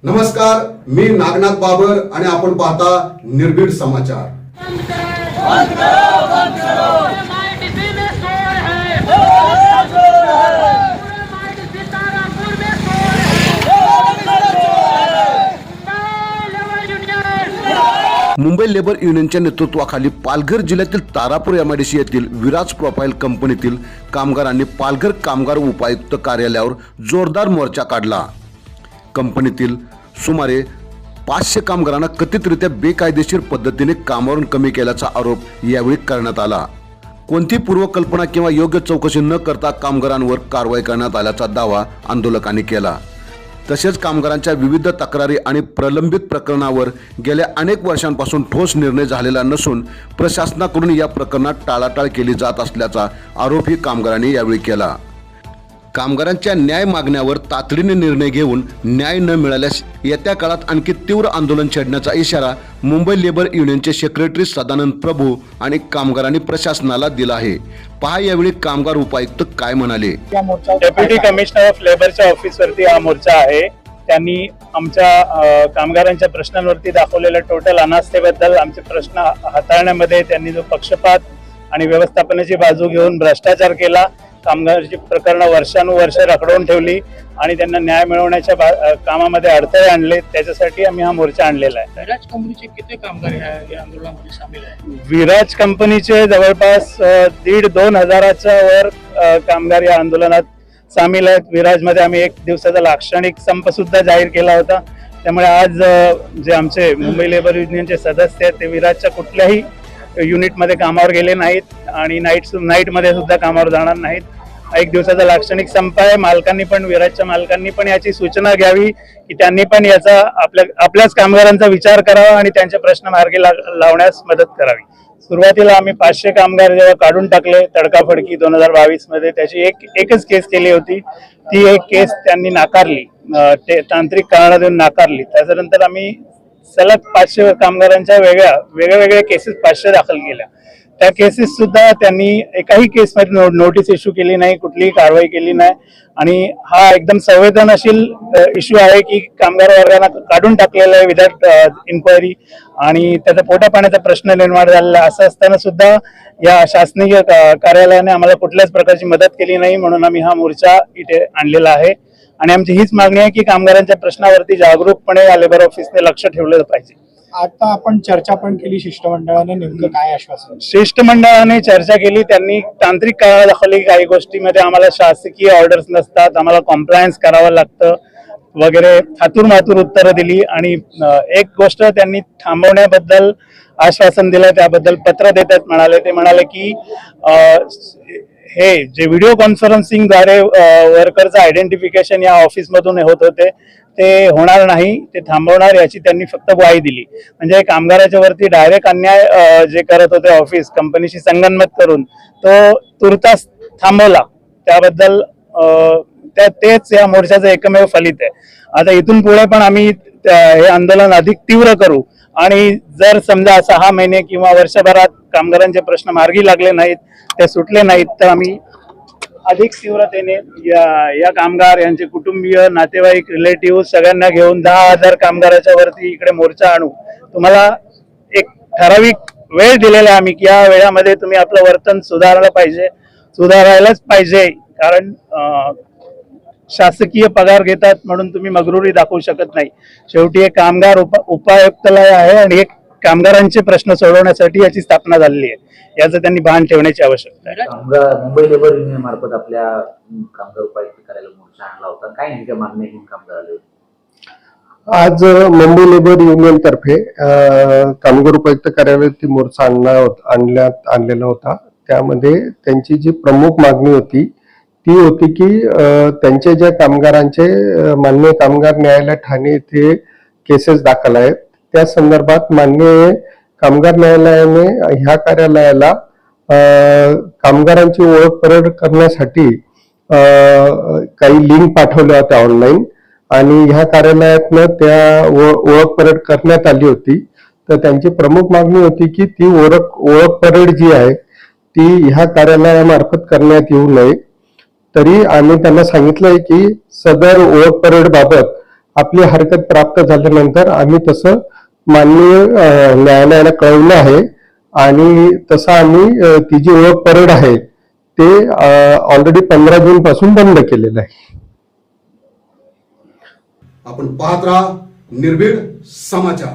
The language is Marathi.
नमस्कार, मी नागनाथ बाबर आणि आपण पाहता निर्भीड समाचार। मुंबई लेबर युनियनच्या नेतृत्वाखाली पालघर जिल्ह्यातील तारापूर एमआयडीसी येथील विराज प्रोफाइल कंपनीतील कामगारांनी पालघर कामगार उपायुक्त कार्यालयावर जोरदार मोर्चा काढला। कंपनीतील सुमारे 500 कामगारांना कथितरित्या बेकायदेशीर पद्धतीने कामावरून कमी केल्याचा आरोप यावेळी करण्यात आला। कोणती पूर्वकल्पना किंवा योग्य चौकशी न करता कामगारांवर कारवाई करण्यात आल्याचा दावा आंदोलकांनी केला। तसेच कामगारांच्या विविध तक्रारी आणि प्रलंबित प्रकरणावर गेल्या अनेक वर्षांपासून ठोस निर्णय झालेला नसून प्रशासनाकडून या प्रकरणात टाळाटाळ केली जात असल्याचा आरोपही कामगारांनी यावेळी केला। कामगारांच्या न्याय मागण्यावर तातडीने निर्णय घेऊन न्याय न मिळाल्यास येत्या काळात आणखी तीव्र आंदोलन छेडण्याचा इशारा मुंबई लेबर युनियनचे सेक्रेटरी सदानंद प्रभू आणि कामगारांनी प्रशासनाला दिला आहे। पहा यावेळी कामगार उपायुक्त काय म्हणाले। डेप्युटी कमिशनर ऑफ लेबरच्या ऑफिसवरती हा मोर्चा आहे। त्यांनी आमच्या कामगारांच्या प्रश्नांवरती दाखवलेल्या टोटल अनास्थेबद्दल, आमचे प्रश्न हाताळण्यामध्ये त्यांनी जो पक्षपात आणि व्यवस्थापनाची बाजू घेऊन भ्रष्टाचार केला, कामगारांची प्रकरणं वर्षानुवर्ष रखडवून ठेवली आणि त्यांना न्याय मिळवण्याच्या कामामध्ये अडथळे आणले, त्याच्यासाठी आम्ही हा मोर्चा आणलेला आहे। विराज कंपनीचे किती कामगार या आंदोलनामध्ये सामील आहेत? विराज कंपनीचे जवळपास 1,500-2 हजाराच्या वर कामगार या आंदोलनात सामील आहेत। विराजमध्ये आम्ही 1 दिवसाचा लाक्षणिक संप सुद्धा जाहीर केला होता। त्यामुळे आज जे आमचे मुंबई लेबर युनियनचे सदस्य आहेत ते विराजच्या कुठल्याही युनिटमध्ये कामावर गेले नाहीत आणि नाईटमध्ये सुद्धा कामावर जाणार नाहीत। 1 दिवसाचा लाक्षणिक संप आहे। विराजच्या मालकांनी पण याची सूचना घ्यावी की त्यांनी पण याचा आपल्याच कामगारांचा विचार करावा आणि त्यांचे प्रश्न मार्गी लावण्यास मदत करावी। सुरुवातीला आम्ही 500 कामगार जेव्हा काढून टाकले तडकाफडकी 2022 मध्ये, त्याची एकच केस केली होती। ती एक केस त्यांनी नाकारली, ते तांत्रिक कारण देऊन नाकारली। त्याच्यानंतर आम्ही सलग 500 कामगारांच्या वेगवेगळ्या केसेस 500 दाखल केल्या। त्या केसेस सुद्धा त्यांनी एकाही केसमध्ये नोटीस इश्यू केली नाही, कुठलीही कारवाई केली नाही। आणि हा एकदम संवेदनशील इश्यू आहे की कामगार वर्गाला काढून टाकलेला आहे विदाउट इन्क्वायरी आणि त्याचा पोटापाण्याचा प्रश्न निर्माण झालेला। असं असताना सुद्धा या शासकीय कार्यालयाने आम्हाला कुठल्याच प्रकारची मदत केली नाही, म्हणून आम्ही हा मोर्चा इथे आणलेला आहे। आणि आमची हीच मागणी आहे की कामगारांच्या प्रश्नावरती जागरूकपणे या लेबर ऑफिसने लक्ष ठेवलं पाहिजे। आता आपण चर्चा पण केली शिष्टमंडळाने, नेमकं काय आश्वासन? शिष्टमंडळाने चर्चा केली, त्यांनी तांत्रिक कारण दाखवली। काही गोष्टीमध्ये आम्हाला शासकीय ऑर्डर्स नसतात, आम्हाला कॉम्प्लायन्स करावं लागतं वगैरे थातूर मातूर उत्तरं दिली। आणि एक गोष्ट त्यांनी थांबवण्याबद्दल आश्वासन दिलं, त्याबद्दल पत्र देतात म्हणाले। ते म्हणाले की हे जे व्हिडिओ कॉन्फरन्सिंगद्वारे वर्करचं आयडेंटिफिकेशन या ऑफिसमधून होत होते ते होणार नाही, ते थांबवणार याची त्यांनी फक्त ग्वाही दिली। म्हणजे कामगाराच्या वरती डायरेक्ट अन्याय जे करत होते ऑफिस कंपनीशी संगनमत करून, तो तुर्तास थांबवला। त्याबद्दल तेच या मोर्चाचं एकमेव फलित आहे। आता इथून पुढे पण आम्ही हे आंदोलन अधिक तीव्र करू आणि जर समजा 6 महिने किंवा वर्षभरात कामगारांचे प्रश्न मार्गी लागले नाहीत, ते सुटले नाहीत, तर आम्ही अधिक तीव्रतेने या कामगार, यांचे कुटुंबीय, नातेवाईक, रिलेटिव्ह सगळ्यांना घेऊन 10,000 कामगाराच्या वरती इकडे मोर्चा आणू। तुम्हाला एक ठराविक वेळ दिलेला आहे आम्ही की या वेळामध्ये तुम्ही आपलं वर्तन सुधारायलाच पाहिजे, कारण शासकीय पगार घेतात म्हणून तुम्ही मगरुरी दाखवू शकत नाही। शेवटी एक कामगार उपायुक्तालय आहे आणि एक कामगारांचे प्रश्न सोडवण्यासाठी याची स्थापना झालेली आहे, याचं त्यांनी भान ठेवण्याची आवश्यकता आहे। मुंबई लेबर युनियन मार्फत आपल्या कामगार उपायुक्त कार्यालयाला मोर्चा आणला होता, काय नेमक्या मागण्या घेऊन कामगार आले होते? आज मुंबई लेबर युनियन तर्फे कामगार उपायुक्त कार्यालयात मोर्चा आणलेला होता। त्यामध्ये त्यांची जी प्रमुख मागणी होती ती होती की त्यांच्या ज्या कामगारांचे माननीय कामगार न्यायालय ठाणे येथे केसेस दाखल आहेत, त्या संदर्भात माननीय कामगार न्यायालयाने ह्या कार्यालयाला कामगारांची ओळख परत करण्यासाठी काही लिंक पाठवल्या होत्या ऑनलाईन आणि ह्या कार्यालयातनं त्या ओळख परत करण्यात आली होती। तर त्यांची प्रमुख मागणी होती की ती ओळख परत जी आहे ती ह्या कार्यालयामार्फत करण्यात येऊ नये। तरी आम्ही त्यांना सांगितलंय की सदर ओळख परेड बाबत आपली हरकत प्राप्त झाल्यानंतर आम्ही तसं माननीय न्यायालयाला कळवलं आहे आणि तसं आम्ही ती जी ओळख परेड आहे ते ऑलरेडी 15 जून पासून बंद केलेलं आहे. आपण पाहत राहा निर्भीड समाचार.